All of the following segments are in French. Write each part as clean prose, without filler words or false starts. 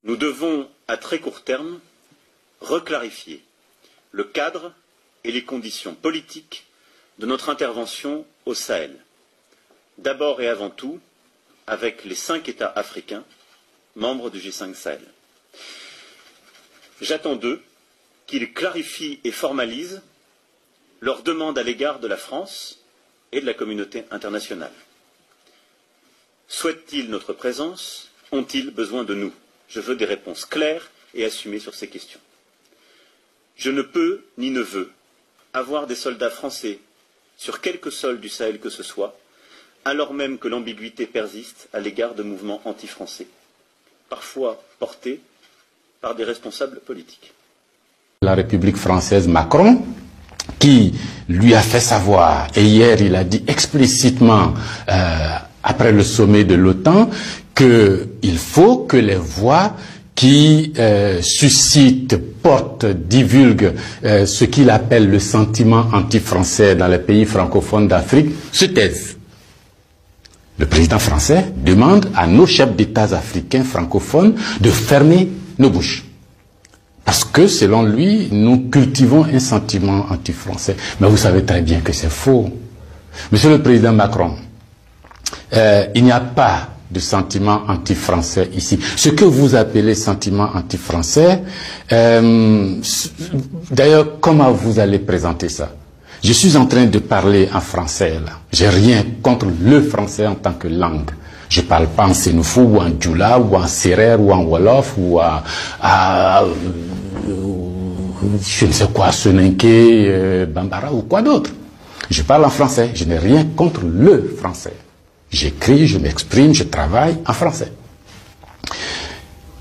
Nous devons, à très court terme, reclarifier le cadre et les conditions politiques de notre intervention au Sahel. D'abord et avant tout, avec les 5 États africains, membres du G5 Sahel. J'attends d'eux qu'ils clarifient et formalisent leurs demandes à l'égard de la France et de la communauté internationale. Souhaitent-ils notre présence? Ont-ils besoin de nous? Je veux des réponses claires et assumées sur ces questions. Je ne peux ni ne veux avoir des soldats français sur quelque sol du Sahel que ce soit, alors même que l'ambiguïté persiste à l'égard de mouvements anti-français, parfois portés par des responsables politiques. La République française Macron, qui lui a fait savoir, et hier il a dit explicitement, après le sommet de l'OTAN, qu'il faut que les voix qui suscitent, portent, divulguent ce qu'il appelle le sentiment anti-français dans les pays francophones d'Afrique se taisent. Le président français demande à nos chefs d'État africains francophones de fermer nos bouches. Parce que, selon lui, nous cultivons un sentiment anti-français. Mais vous savez très bien que c'est faux. Monsieur le Président Macron, il n'y a pas de sentiment anti-français ici. Ce que vous appelez sentiment anti-français, d'ailleurs, comment vous allez présenter ça? Je suis en train de parler en français, là. J'ai rien contre le français en tant que langue. Je ne parle pas en sénoufou, ou en djoula, ou en serer, ou en wolof, ou je ne sais quoi, soninké, bambara, ou quoi d'autre. Je parle en français. Je n'ai rien contre le français. J'écris, je m'exprime, je travaille en français.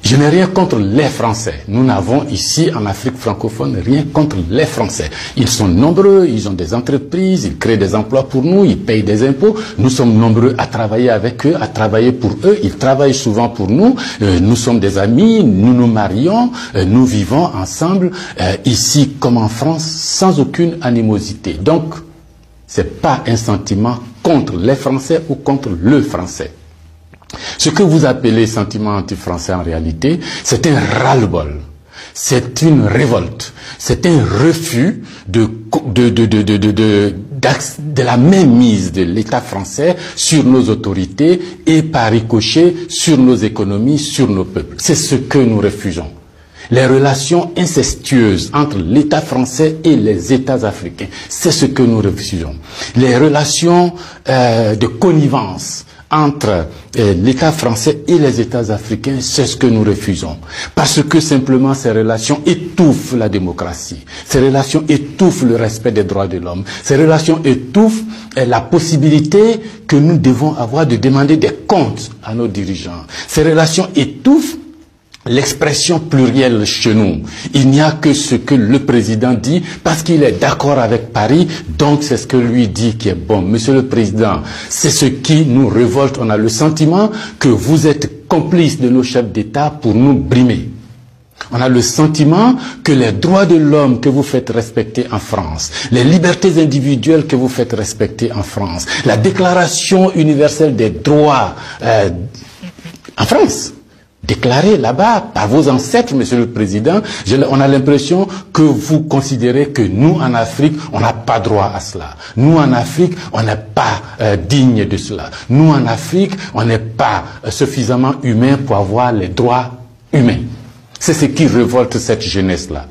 Je n'ai rien contre les Français. Nous n'avons ici, en Afrique francophone, rien contre les Français. Ils sont nombreux, ils ont des entreprises, ils créent des emplois pour nous, ils payent des impôts. Nous sommes nombreux à travailler avec eux, à travailler pour eux. Ils travaillent souvent pour nous. Nous sommes des amis, nous nous marions, nous vivons ensemble, ici comme en France, sans aucune animosité. Donc, ce n'est pas un sentiment contre les Français ou contre le Français. Ce que vous appelez sentiment anti-français en réalité, c'est un ras-le-bol, c'est une révolte, c'est un refus de la mainmise de l'État français sur nos autorités et par ricochet sur nos économies, sur nos peuples. C'est ce que nous refusons. Les relations incestueuses entre l'État français et les États africains, c'est ce que nous refusons. Les relations de connivence entre l'État français et les États africains, c'est ce que nous refusons. Parce que simplement ces relations étouffent la démocratie. Ces relations étouffent le respect des droits de l'homme. Ces relations étouffent la possibilité que nous devons avoir de demander des comptes à nos dirigeants. Ces relations étouffent l'expression plurielle chez nous. Il n'y a que ce que le président dit parce qu'il est d'accord avec Paris, donc c'est ce que lui dit qui est bon. Monsieur le Président, c'est ce qui nous révolte. On a le sentiment que vous êtes complice de nos chefs d'État pour nous brimer. On a le sentiment que les droits de l'homme que vous faites respecter en France, les libertés individuelles que vous faites respecter en France, la Déclaration universelle des droits en France, déclaré là-bas par vos ancêtres, Monsieur le Président, on a l'impression que vous considérez que nous, en Afrique, on n'a pas droit à cela. Nous, en Afrique, on n'est pas digne de cela. Nous, en Afrique, on n'est pas suffisamment humain pour avoir les droits humains. C'est ce qui révolte cette jeunesse-là.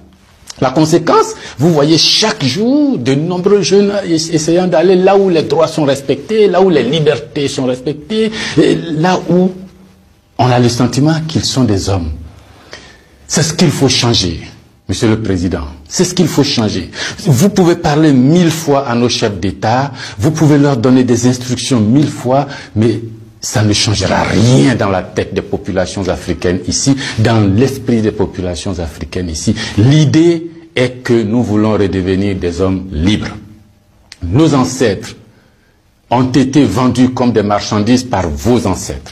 La conséquence, vous voyez chaque jour de nombreux jeunes essayant d'aller là où les droits sont respectés, là où les libertés sont respectées, là où on a le sentiment qu'ils sont des hommes. C'est ce qu'il faut changer, Monsieur le Président. C'est ce qu'il faut changer. Vous pouvez parler 1000 fois à nos chefs d'État, vous pouvez leur donner des instructions 1000 fois, mais ça ne changera rien dans la tête des populations africaines ici, dans l'esprit des populations africaines ici. L'idée est que nous voulons redevenir des hommes libres. Nos ancêtres ont été vendus comme des marchandises par vos ancêtres.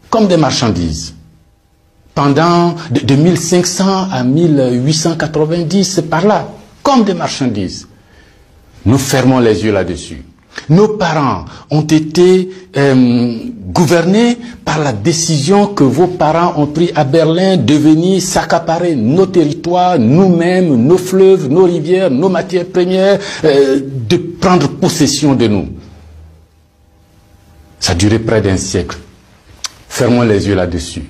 Comme des marchandises. Pendant de 1500 à 1890, c'est par là. Comme des marchandises. Nous fermons les yeux là-dessus. Nos parents ont été gouvernés par la décision que vos parents ont prise à Berlin de venir s'accaparer nos territoires, nous-mêmes, nos fleuves, nos rivières, nos matières premières, de prendre possession de nous. Ça a duré près d'un siècle. Fermons les yeux là-dessus.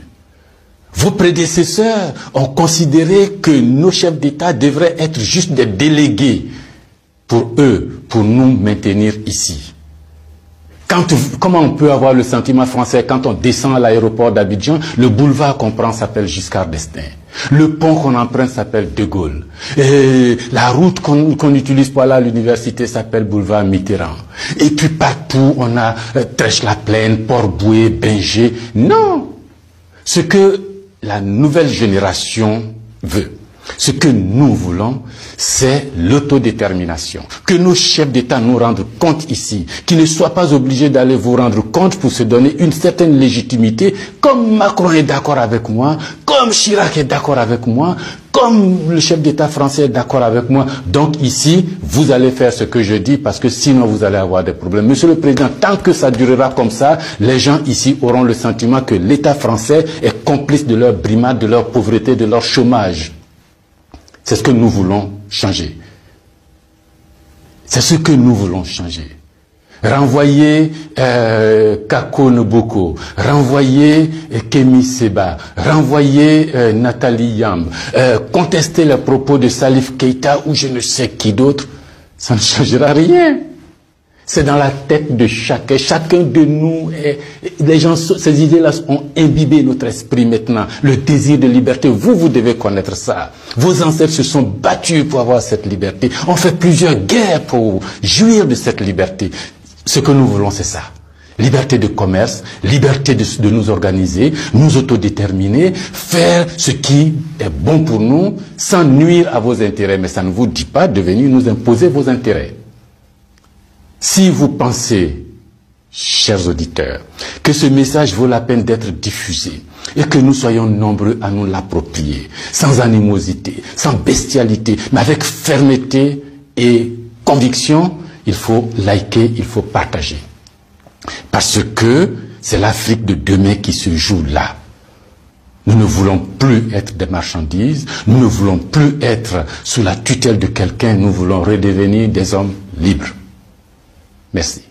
Vos prédécesseurs ont considéré que nos chefs d'État devraient être juste des délégués pour eux, pour nous maintenir ici. Comment on peut avoir le sentiment français quand on descend à l'aéroport d'Abidjan, le boulevard qu'on prend s'appelle Giscard d'Estaing. Le pont qu'on emprunte s'appelle De Gaulle. Et la route qu'on utilise pour aller à l'université s'appelle boulevard Mitterrand. Et puis partout, on a Trèche-la-Plaine, Port-Bouët, Binger. Non! Ce que la nouvelle génération veut, ce que nous voulons, c'est l'autodétermination. Que nos chefs d'État nous rendent compte ici, qu'ils ne soient pas obligés d'aller vous rendre compte pour se donner une certaine légitimité, comme Macron est d'accord avec moi, comme Chirac est d'accord avec moi, comme le chef d'État français est d'accord avec moi. Donc ici, vous allez faire ce que je dis, parce que sinon vous allez avoir des problèmes. Monsieur le Président, tant que ça durera comme ça, les gens ici auront le sentiment que l'État français est complice de leur brimade, de leur pauvreté, de leur chômage. C'est ce que nous voulons changer. C'est ce que nous voulons changer. Renvoyer Kako Noboko, renvoyer Kémy Séba, renvoyer Nathalie Yamb, contester les propos de Salif Keïta ou je ne sais qui d'autre, ça ne changera rien. C'est dans la tête de chacun. Chacun de nous, les gens, ces idées-là ont imbibé notre esprit maintenant. Le désir de liberté, vous devez connaître ça. Vos ancêtres se sont battus pour avoir cette liberté. On fait plusieurs guerres pour jouir de cette liberté. Ce que nous voulons, c'est ça. Liberté de commerce, liberté de nous organiser, nous autodéterminer, faire ce qui est bon pour nous, sans nuire à vos intérêts. Mais ça ne vous dit pas de venir nous imposer vos intérêts. Si vous pensez, chers auditeurs, que ce message vaut la peine d'être diffusé et que nous soyons nombreux à nous l'approprier, sans animosité, sans bestialité, mais avec fermeté et conviction, il faut liker, il faut partager. Parce que c'est l'Afrique de demain qui se joue là. Nous ne voulons plus être des marchandises, nous ne voulons plus être sous la tutelle de quelqu'un, nous voulons redevenir des hommes libres. Merci.